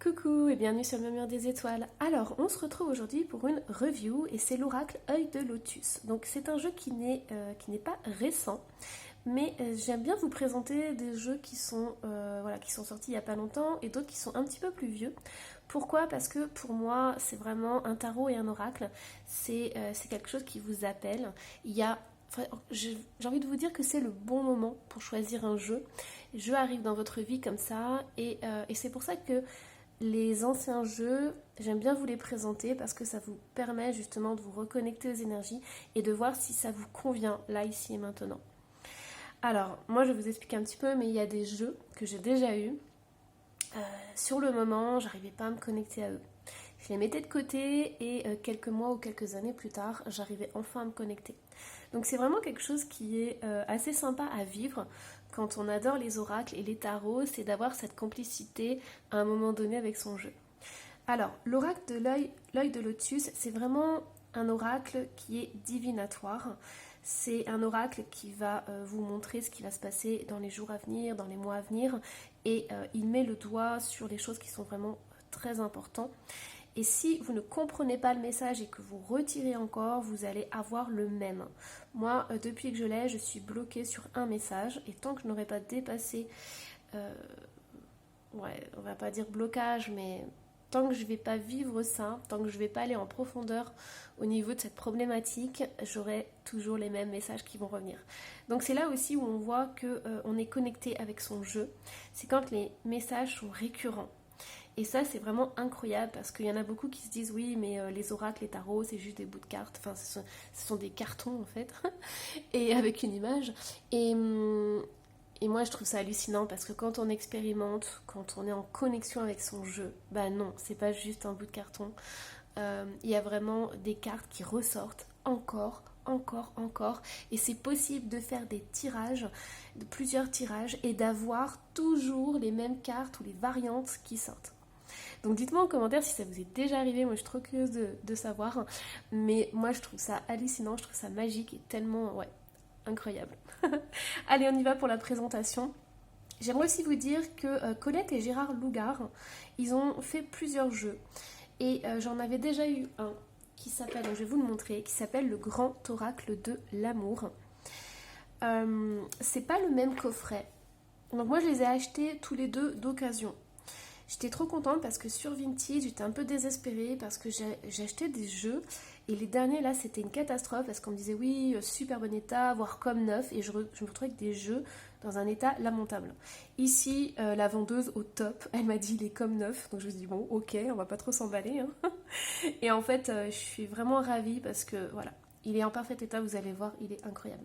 Coucou et bienvenue sur le Murmure des Étoiles. Alors, on se retrouve aujourd'hui pour une review et c'est l'oracle Œil de Lotus. Donc, c'est un jeu qui n'est pas récent, mais j'aime bien vous présenter des jeux qui sont sortis il n'y a pas longtemps et d'autres qui sont un petit peu plus vieux. Pourquoi? Parce que pour moi, c'est vraiment un tarot et un oracle. C'est quelque chose qui vous appelle. J'ai envie de vous dire que c'est le bon moment pour choisir un jeu. Le jeu arrive dans votre vie comme ça et c'est pour ça que les anciens jeux, j'aime bien vous les présenter parce que ça vous permet justement de vous reconnecter aux énergies et de voir si ça vous convient là, ici et maintenant. Alors, moi je vais vous expliquer un petit peu, mais il y a des jeux que j'ai déjà eus. Sur le moment, j'arrivais pas à me connecter à eux. Je les mettais de côté et quelques mois ou quelques années plus tard, j'arrivais enfin à me connecter. Donc c'est vraiment quelque chose qui est assez sympa à vivre quand on adore les oracles et les tarots, c'est d'avoir cette complicité à un moment donné avec son jeu. Alors, l'oracle de l'œil de Lotus, c'est vraiment un oracle qui est divinatoire. C'est un oracle qui va vous montrer ce qui va se passer dans les jours à venir, dans les mois à venir, et il met le doigt sur les choses qui sont vraiment très importantes. Et si vous ne comprenez pas le message et que vous retirez encore, vous allez avoir le même. Moi, depuis que je l'ai, je suis bloquée sur un message. Et tant que je n'aurai pas dépassé, on va pas dire blocage, mais tant que je ne vais pas vivre ça, tant que je ne vais pas aller en profondeur au niveau de cette problématique, j'aurai toujours les mêmes messages qui vont revenir. Donc c'est là aussi où on voit qu'on est connecté avec son jeu. C'est quand les messages sont récurrents. Et ça, c'est vraiment incroyable parce qu'il y en a beaucoup qui se disent oui, mais les oracles, les tarots, c'est juste des bouts de cartes. Enfin, ce sont des cartons en fait, et avec une image. Et moi, je trouve ça hallucinant parce que quand on expérimente, quand on est en connexion avec son jeu, bah non, c'est pas juste un bout de carton. Il y a vraiment des cartes qui ressortent encore. Et c'est possible de faire des tirages, de plusieurs tirages, et d'avoir toujours les mêmes cartes ou les variantes qui sortent. Donc dites-moi en commentaire si ça vous est déjà arrivé, moi je suis trop curieuse de savoir. Mais moi je trouve ça hallucinant, je trouve ça magique et tellement, incroyable. Allez, on y va pour la présentation. J'aimerais aussi vous dire que Colette et Gérard Lougard, ils ont fait plusieurs jeux. Et j'en avais déjà eu un qui s'appelle, je vais vous le montrer, qui s'appelle le Grand Oracle de l'amour. C'est pas le même coffret. Donc moi je les ai achetés tous les deux d'occasion. J'étais trop contente parce que sur Vinted, j'étais un peu désespérée parce que j'ai acheté des jeux et les derniers là c'était une catastrophe parce qu'on me disait oui, super bon état, voire comme neuf et je me retrouvais avec des jeux dans un état lamentable. Ici, la vendeuse au top, elle m'a dit il est comme neuf, donc je me suis dit bon ok, on va pas trop s'emballer. Hein. Et en fait, je suis vraiment ravie parce que voilà, il est en parfait état, vous allez voir, il est incroyable.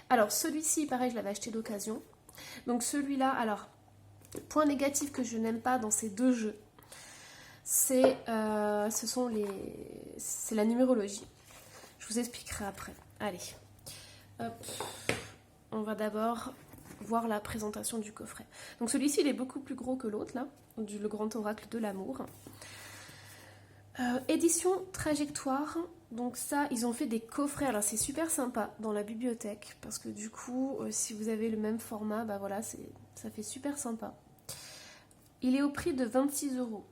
Alors celui-ci, pareil, je l'avais acheté d'occasion. Donc celui-là, alors... Point négatif que je n'aime pas dans ces deux jeux, c'est la numérologie. Je vous expliquerai après. Allez, hop. On va d'abord voir la présentation du coffret. Donc celui-ci, il est beaucoup plus gros que l'autre, là, le Grand Oracle de l'amour. Édition Trajectoire. Donc ça, ils ont fait des coffrets. Alors c'est super sympa dans la bibliothèque parce que du coup, si vous avez le même format, bah voilà, ça fait super sympa. Il est au prix de 26 €.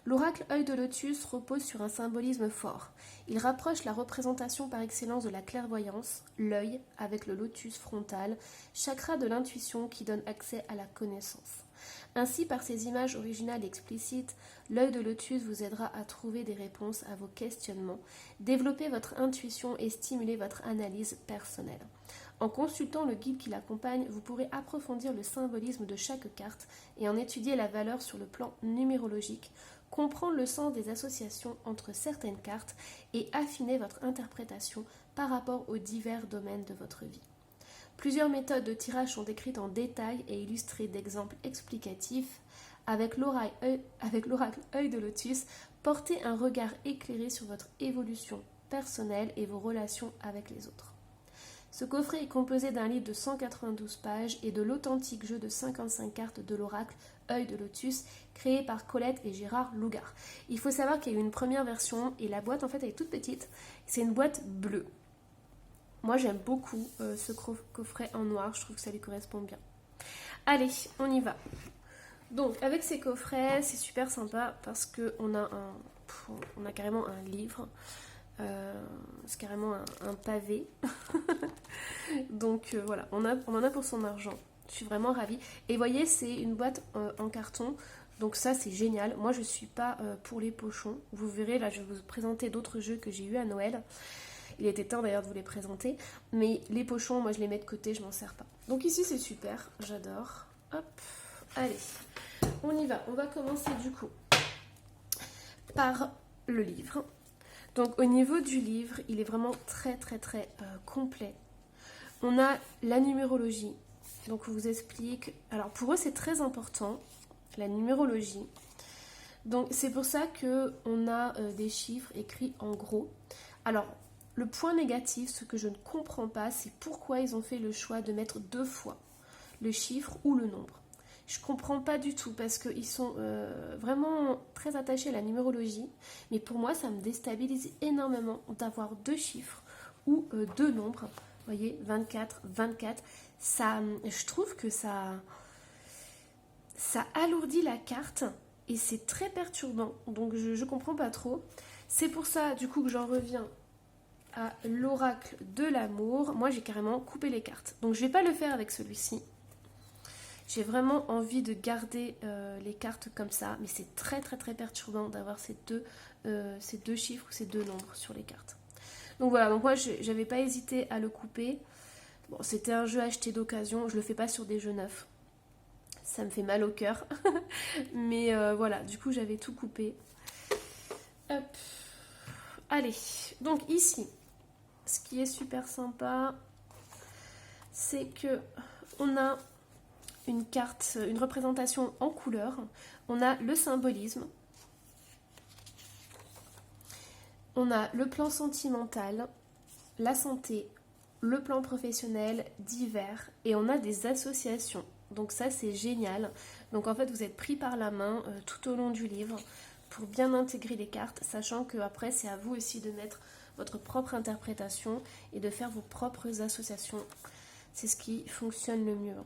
L'oracle Œil de Lotus repose sur un symbolisme fort. Il rapproche la représentation par excellence de la clairvoyance, l'œil avec le lotus frontal, chakra de l'intuition qui donne accès à la connaissance. Ainsi, par ses images originales et explicites, l'œil de lotus vous aidera à trouver des réponses à vos questionnements, développer votre intuition et stimuler votre analyse personnelle. En consultant le guide qui l'accompagne, vous pourrez approfondir le symbolisme de chaque carte et en étudier la valeur sur le plan numérologique, comprendre le sens des associations entre certaines cartes et affiner votre interprétation par rapport aux divers domaines de votre vie. Plusieurs méthodes de tirage sont décrites en détail et illustrées d'exemples explicatifs. Avec l'oracle Œil de Lotus, portez un regard éclairé sur votre évolution personnelle et vos relations avec les autres. Ce coffret est composé d'un livre de 192 pages et de l'authentique jeu de 55 cartes de l'oracle Œil de Lotus, créé par Colette et Gérard Lougard. Il faut savoir qu'il y a eu une première version et la boîte en fait elle est toute petite. C'est une boîte bleue. Moi j'aime beaucoup ce coffret en noir, je trouve que ça lui correspond bien. Allez, on y va. Donc avec ces coffrets, c'est super sympa parce qu'on a on a carrément un livre, c'est carrément un pavé. Donc voilà, on en a pour son argent. Je suis vraiment ravie. Et voyez, c'est une boîte en carton. Donc ça, c'est génial. Moi, je suis pas pour les pochons. Vous verrez, là, je vais vous présenter d'autres jeux que j'ai eu à Noël. Il était temps d'ailleurs de vous les présenter. Mais les pochons, moi, je les mets de côté, je m'en sers pas. Donc ici, c'est super. J'adore. Hop, allez. On y va. On va commencer du coup par le livre. Donc au niveau du livre, il est vraiment très complet. On a la numérologie. Donc on vous explique. Alors pour eux, c'est très important, la numérologie. Donc c'est pour ça qu'on a des chiffres écrits en gros. Alors le point négatif, ce que je ne comprends pas, c'est pourquoi ils ont fait le choix de mettre 2 fois le chiffre ou le nombre. Je comprends pas du tout parce qu'ils sont vraiment très attachés à la numérologie. Mais pour moi, ça me déstabilise énormément d'avoir 2 chiffres ou 2 nombres. Vous voyez, 24, 24. Ça, je trouve que ça alourdit la carte et c'est très perturbant. Donc je comprends pas trop. C'est pour ça, du coup, que j'en reviens à l'oracle de l'amour. Moi, j'ai carrément coupé les cartes. Donc je vais pas le faire avec celui-ci. J'ai vraiment envie de garder les cartes comme ça, mais c'est très perturbant d'avoir ces deux chiffres ou ces 2 nombres sur les cartes. Donc voilà, donc moi j'avais pas hésité à le couper. Bon, c'était un jeu acheté d'occasion, je le fais pas sur des jeux neufs. Ça me fait mal au cœur. Mais voilà, du coup j'avais tout coupé. Hop. Allez, donc ici, ce qui est super sympa, c'est que on a une carte, une représentation en couleur. On a le symbolisme. On a le plan sentimental, la santé, le plan professionnel, divers, et on a des associations. Donc ça, c'est génial. Donc en fait, vous êtes pris par la main tout au long du livre pour bien intégrer les cartes, sachant que après, c'est à vous aussi de mettre votre propre interprétation et de faire vos propres associations. C'est ce qui fonctionne le mieux.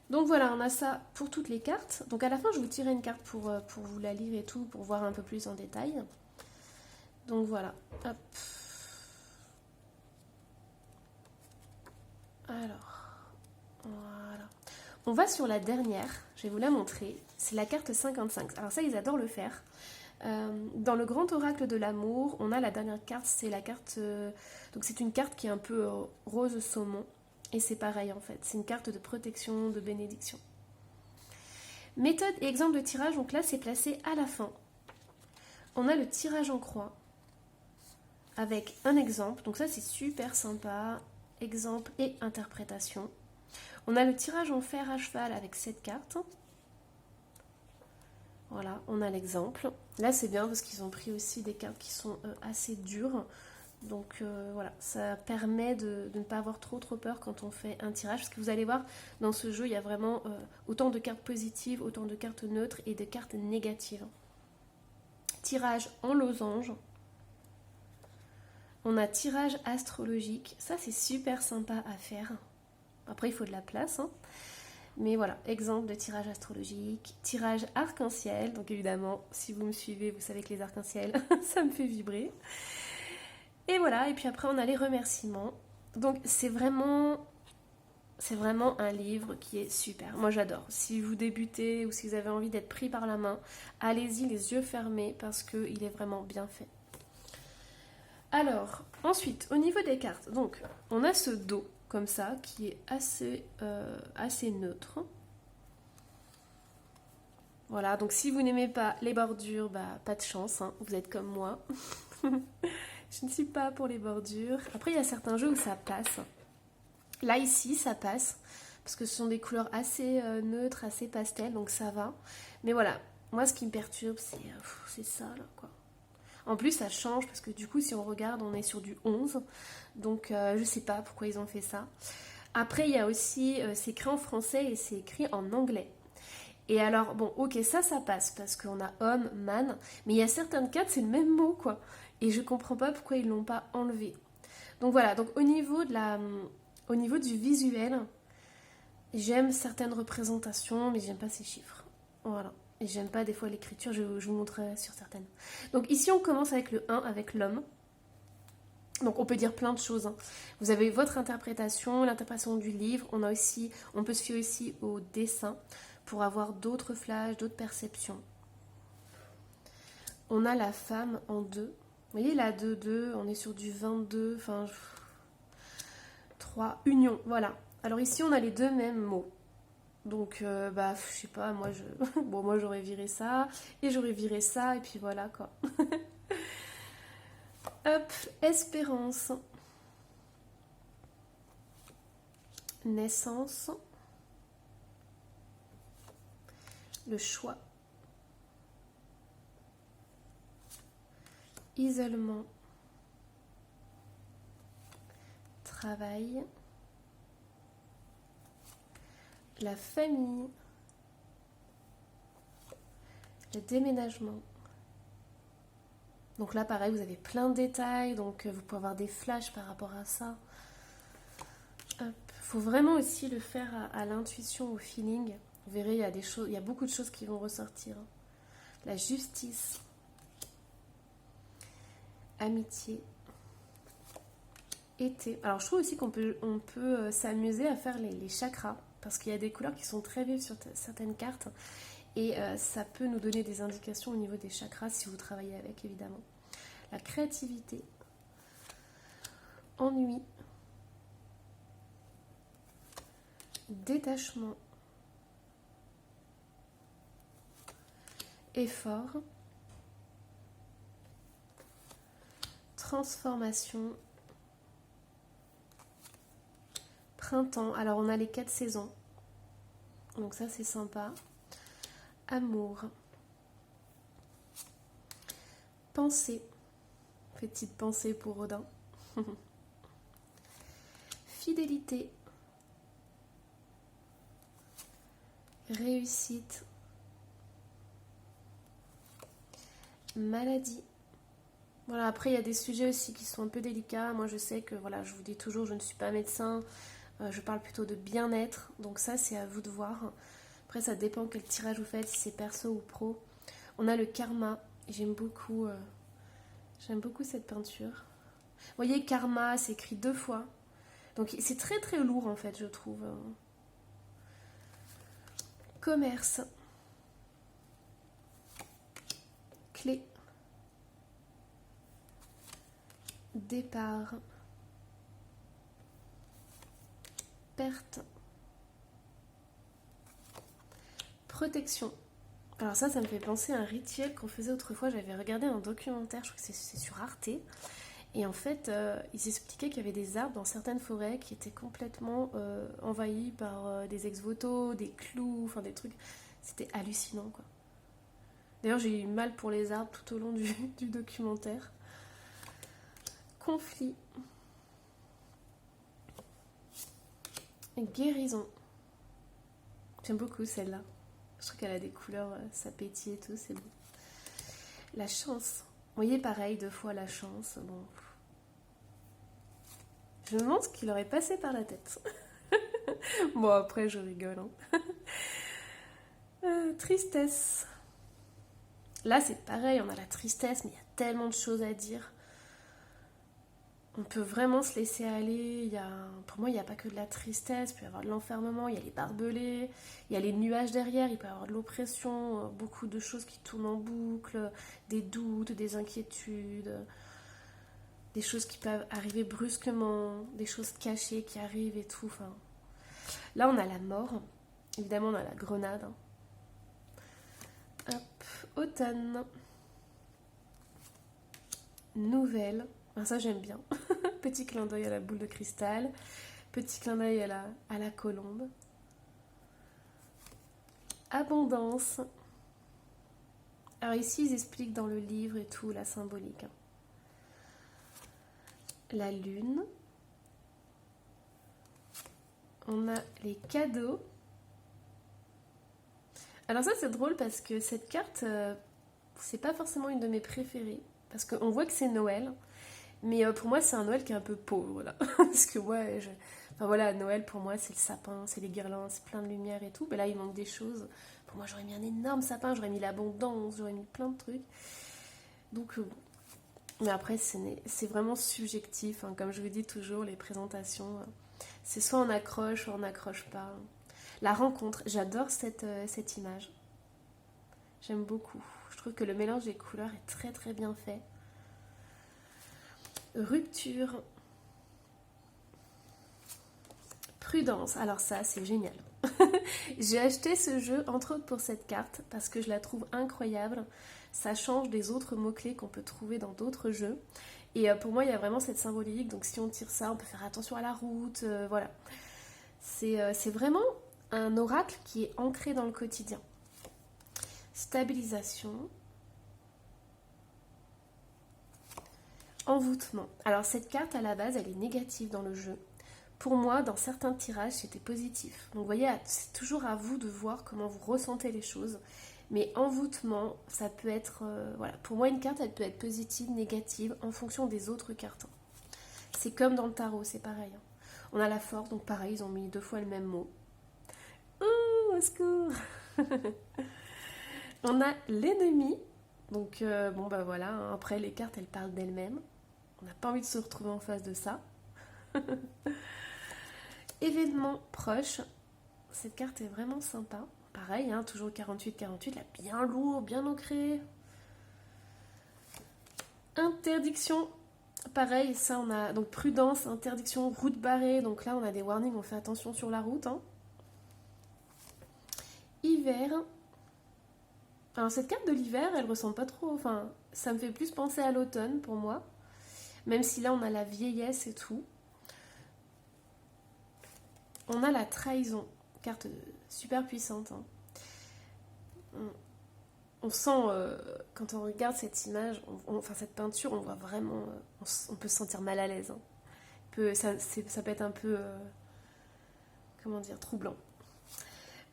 Donc voilà, on a ça pour toutes les cartes. Donc à la fin, je vous tirerai une carte pour vous la lire et tout, pour voir un peu plus en détail. Donc voilà. Hop. Alors, voilà. On va sur la dernière, je vais vous la montrer. C'est la carte 55. Alors ça, ils adorent le faire. Dans le grand oracle de l'amour, on a la dernière carte, c'est la carte... donc c'est une carte qui est un peu rose saumon. Et c'est pareil en fait, c'est une carte de protection, de bénédiction. Méthode et exemple de tirage, donc là c'est placé à la fin. On a le tirage en croix avec un exemple, donc ça c'est super sympa, exemple et interprétation. On a le tirage en fer à cheval avec 7 cartes. Voilà, on a l'exemple. Là c'est bien parce qu'ils ont pris aussi des cartes qui sont assez dures. Donc voilà, ça permet de ne pas avoir trop peur quand on fait un tirage. Parce que vous allez voir, dans ce jeu, il y a vraiment autant de cartes positives, autant de cartes neutres et de cartes négatives. Tirage en losange. On a tirage astrologique. Ça, c'est super sympa à faire. Après, il faut de la place. Hein. Mais voilà, exemple de tirage astrologique. Tirage arc-en-ciel. Donc évidemment, si vous me suivez, vous savez que les arcs-en-ciel, ça me fait vibrer. Et voilà, et puis après on a les remerciements. Donc c'est vraiment un livre qui est super. Moi j'adore. Si vous débutez ou si vous avez envie d'être pris par la main, allez-y les yeux fermés parce qu'il est vraiment bien fait. Alors, ensuite, au niveau des cartes, donc on a ce dos comme ça qui est assez neutre. Voilà, donc si vous n'aimez pas les bordures, bah pas de chance, hein, vous êtes comme moi. Je ne suis pas pour les bordures. Après, il y a certains jeux où ça passe. Là, ici, ça passe. Parce que ce sont des couleurs assez neutres, assez pastel, donc ça va. Mais voilà, moi, ce qui me perturbe, c'est ça, là, quoi. En plus, ça change, parce que du coup, si on regarde, on est sur du 11. Donc, je sais pas pourquoi ils ont fait ça. Après, il y a aussi, c'est écrit en français et c'est écrit en anglais. Et alors, bon, ok, ça passe, parce qu'on a homme, man. Mais il y a certaines cartes, c'est le même mot, quoi. Et je comprends pas pourquoi ils l'ont pas enlevé. Donc voilà, donc au niveau du visuel, J'aime certaines représentations, mais j'aime pas ces chiffres. Voilà. Et j'aime pas des fois l'écriture, je vous montrerai sur certaines. Donc ici, on commence avec le 1, avec l'homme. Donc on peut dire plein de choses, hein. Vous avez votre interprétation, l'interprétation du livre. On peut se fier aussi au dessin pour avoir d'autres flashs, d'autres perceptions. On a la femme en 2. Vous voyez la 2-2, on est sur du 22, enfin 3, union, voilà. Alors ici on a les deux mêmes mots. Donc je sais pas, moi j'aurais viré ça, et j'aurais viré ça, et puis voilà quoi. Hop, espérance. Naissance. Le choix. Isolement. Travail. La famille. Le déménagement. Donc là, pareil, vous avez plein de détails, donc vous pouvez avoir des flashs par rapport à ça. Il faut vraiment aussi le faire à l'intuition, au feeling. Vous verrez, il y a beaucoup de choses qui vont ressortir. La justice. Amitié. Été. Alors je trouve aussi on peut s'amuser à faire les chakras, parce qu'il y a des couleurs qui sont très vives sur certaines cartes, et ça peut nous donner des indications au niveau des chakras si vous travaillez avec, évidemment. La créativité. Ennui. Détachement. Effort. Transformation. Printemps. Alors on a les 4 saisons. Donc ça c'est sympa. Amour. Pensée. Petite pensée pour Rodin. Fidélité. Réussite. Maladie. Voilà, après il y a des sujets aussi qui sont un peu délicats. Moi je sais que, voilà, je vous dis toujours, je ne suis pas médecin. Je parle plutôt de bien-être. Donc ça c'est à vous de voir. Après ça dépend quel tirage vous faites, si c'est perso ou pro. On a le karma. J'aime beaucoup cette peinture. Vous voyez, karma, c'est écrit 2 fois. Donc c'est très très lourd en fait, je trouve. Commerce. Clé. Départ. Perte. Protection. Alors ça me fait penser à un rituel qu'on faisait autrefois. J'avais regardé un documentaire, je crois que c'est sur Arte. Et en fait, ils expliquaient qu'il y avait des arbres dans certaines forêts qui étaient complètement envahis par des ex-voto, des clous, enfin des trucs. C'était hallucinant, quoi. D'ailleurs, j'ai eu mal pour les arbres tout au long du documentaire. Conflit. Guérison. J'aime beaucoup celle-là. Je trouve qu'elle a des couleurs, ça pétille et tout, c'est beau. La chance. Vous voyez, pareil, 2 fois la chance. Bon. Je me demande ce qu'il aurait passé par la tête. Bon, après, je rigole. Tristesse. Là, c'est pareil, on a la tristesse, mais il y a tellement de choses à dire. On peut vraiment se laisser aller. Pour moi, il n'y a pas que de la tristesse. Il peut y avoir de l'enfermement, il y a les barbelés, il y a les nuages derrière, il peut y avoir de l'oppression, beaucoup de choses qui tournent en boucle, des doutes, des inquiétudes, des choses qui peuvent arriver brusquement, des choses cachées qui arrivent et tout. Enfin, là, on a la mort. Évidemment, on a la grenade. Hop, automne. Nouvelle. Ah, ça, j'aime bien. Petit clin d'œil à la boule de cristal. Petit clin d'œil à la colombe. Abondance. Alors ici, ils expliquent dans le livre et tout, la symbolique. La lune. On a les cadeaux. Alors ça, c'est drôle parce que cette carte, c'est pas forcément une de mes préférées. Parce qu'on voit que c'est Noël. Mais pour moi, c'est un Noël qui est un peu pauvre, là. Parce que Enfin voilà, Noël pour moi c'est le sapin, c'est les guirlandes, c'est plein de lumière et tout. Mais là il manque des choses. Pour moi j'aurais mis un énorme sapin, j'aurais mis l'abondance, j'aurais mis plein de trucs. Donc bon. Mais après c'est vraiment subjectif, hein. Comme je vous dis toujours, les présentations, c'est soit on accroche, soit on n'accroche pas. La rencontre, j'adore cette image. J'aime beaucoup. Je trouve que le mélange des couleurs est très très bien fait. Rupture. Prudence. Alors ça, c'est génial. J'ai acheté ce jeu, entre autres pour cette carte, parce que je la trouve incroyable. Ça change des autres mots-clés qu'on peut trouver dans d'autres jeux. Et pour moi, il y a vraiment cette symbolique. Donc si on tire ça, on peut faire attention à la route. Voilà. C'est vraiment un oracle qui est ancré dans le quotidien. Stabilisation. Envoûtement. Alors cette carte à la base, elle est négative dans le jeu. Pour moi, dans certains tirages, c'était positif. Donc vous voyez, c'est toujours à vous de voir comment vous ressentez les choses. Mais envoûtement, ça peut être... voilà. Pour moi, une carte, elle peut être positive, négative, en fonction des autres cartes. C'est comme dans le tarot, c'est pareil. On a la force, donc pareil, ils ont mis 2 fois le même mot. Oh, au secours. On a l'ennemi. Donc, bon, bah voilà. Hein. Après, les cartes, elles parlent d'elles-mêmes. On n'a pas envie de se retrouver en face de ça. Événement proche. Cette carte est vraiment sympa. Pareil, hein, toujours 48-48, là, bien lourd, bien ancré. Interdiction. Pareil, ça on a donc prudence, interdiction, route barrée. Donc là on a des warnings, on fait attention sur la route. Hein. Hiver. Alors cette carte de l'hiver, elle ressemble pas trop. Enfin, ça me fait plus penser à l'automne pour moi. Même si là on a la vieillesse et tout. On a la trahison. Carte super puissante. Hein. On sent, quand on regarde cette image, enfin cette peinture, on voit vraiment, on peut se sentir mal à l'aise. Hein. Ça peut être un peu, comment dire, troublant.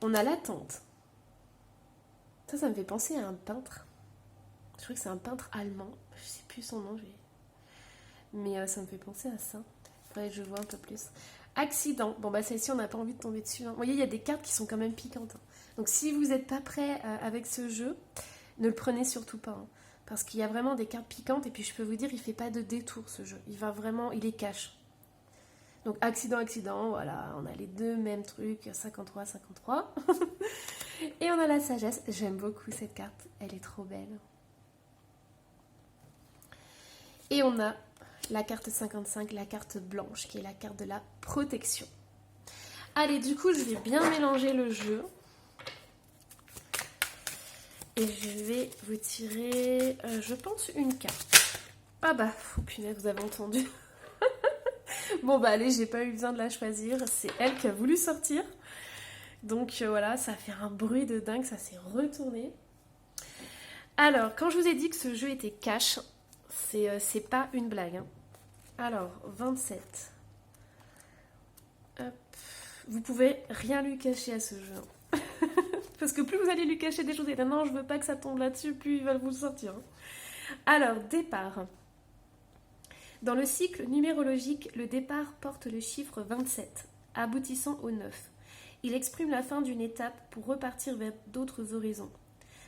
On a l'attente. Ça me fait penser à un peintre. Je crois que c'est un peintre allemand. Je sais plus son nom, mais ça me fait penser à ça. Faudrait que je vois un peu plus. Accident. Bon, bah celle-ci, on n'a pas envie de tomber dessus. Hein. Vous voyez, il y a des cartes qui sont quand même piquantes. Hein. Donc, si vous n'êtes pas prêt avec ce jeu, ne le prenez surtout pas. Hein. Parce qu'il y a vraiment des cartes piquantes. Et puis, je peux vous dire, il ne fait pas de détour, ce jeu. Il les cache. Donc, accident, voilà. On a les deux mêmes trucs. 53. Et on a la sagesse. J'aime beaucoup cette carte. Elle est trop belle. Et on a la carte 55, la carte blanche, qui est la carte de la protection. Allez, du coup, je vais bien mélanger le jeu. Et je vais vous tirer, je pense, une carte. Ah bah, oh punaise, vous avez entendu. Bon bah allez, j'ai pas eu besoin de la choisir. C'est elle qui a voulu sortir. Donc voilà, ça fait un bruit de dingue, ça s'est retourné. Alors, quand je vous ai dit que ce jeu était cash, c'est pas une blague. Hein. Alors, 27. Hop. Vous pouvez rien lui cacher à ce jeu. Parce que plus vous allez lui cacher des choses et non, je veux pas que ça tombe là-dessus, plus il va vous le sortir. Alors, départ. Dans le cycle numérologique, le départ porte le chiffre 27, aboutissant au 9. Il exprime la fin d'une étape pour repartir vers d'autres horizons.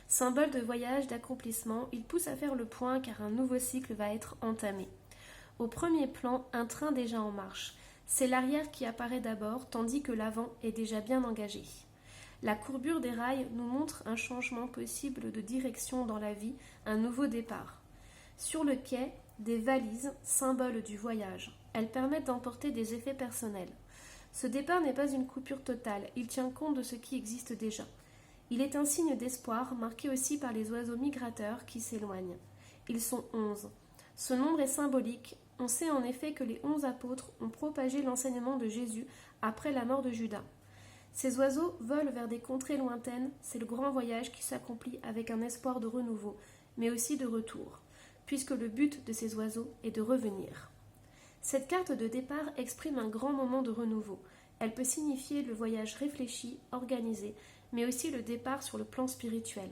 Symbole de voyage, d'accomplissement, il pousse à faire le point car un nouveau cycle va être entamé. Au premier plan, un train déjà en marche. C'est l'arrière qui apparaît d'abord, tandis que l'avant est déjà bien engagé. La courbure des rails nous montre un changement possible de direction dans la vie, un nouveau départ. Sur le quai, des valises, symboles du voyage. Elles permettent d'emporter des effets personnels. Ce départ n'est pas une coupure totale, il tient compte de ce qui existe déjà. Il est un signe d'espoir, marqué aussi par les oiseaux migrateurs qui s'éloignent. Ils sont 11. Ce nombre est symbolique. On sait en effet que les 11 apôtres ont propagé l'enseignement de Jésus après la mort de Judas. Ces oiseaux volent vers des contrées lointaines, c'est le grand voyage qui s'accomplit avec un espoir de renouveau, mais aussi de retour, puisque le but de ces oiseaux est de revenir. Cette carte de départ exprime un grand moment de renouveau. Elle peut signifier le voyage réfléchi, organisé, mais aussi le départ sur le plan spirituel.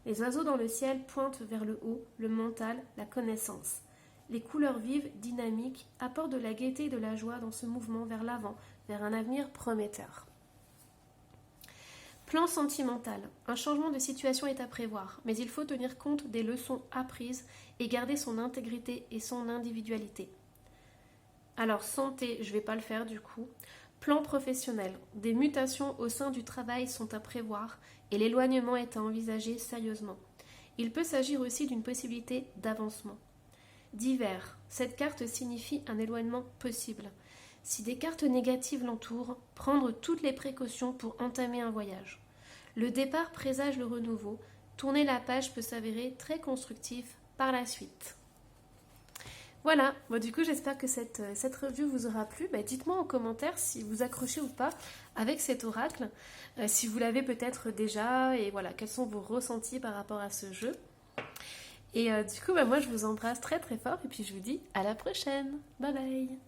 Les oiseaux dans le ciel pointent vers le haut, le mental, la connaissance. Les couleurs vives, dynamiques, apportent de la gaieté et de la joie dans ce mouvement vers l'avant, vers un avenir prometteur. Plan sentimental. Un changement de situation est à prévoir, mais il faut tenir compte des leçons apprises et garder son intégrité et son individualité. Alors santé, je ne vais pas le faire du coup. Plan professionnel. Des mutations au sein du travail sont à prévoir et l'éloignement est à envisager sérieusement. Il peut s'agir aussi d'une possibilité d'avancement. Divers. Cette carte signifie un éloignement possible. Si des cartes négatives l'entourent, prendre toutes les précautions pour entamer un voyage. Le départ présage le renouveau. Tourner la page peut s'avérer très constructif par la suite. Voilà, bon, du coup j'espère que cette review vous aura plu. Dites-moi en commentaire si vous accrochez ou pas avec cet oracle, si vous l'avez peut-être déjà, et voilà, quels sont vos ressentis par rapport à ce jeu. Et du coup, moi je vous embrasse très très fort et puis je vous dis à la prochaine. Bye bye.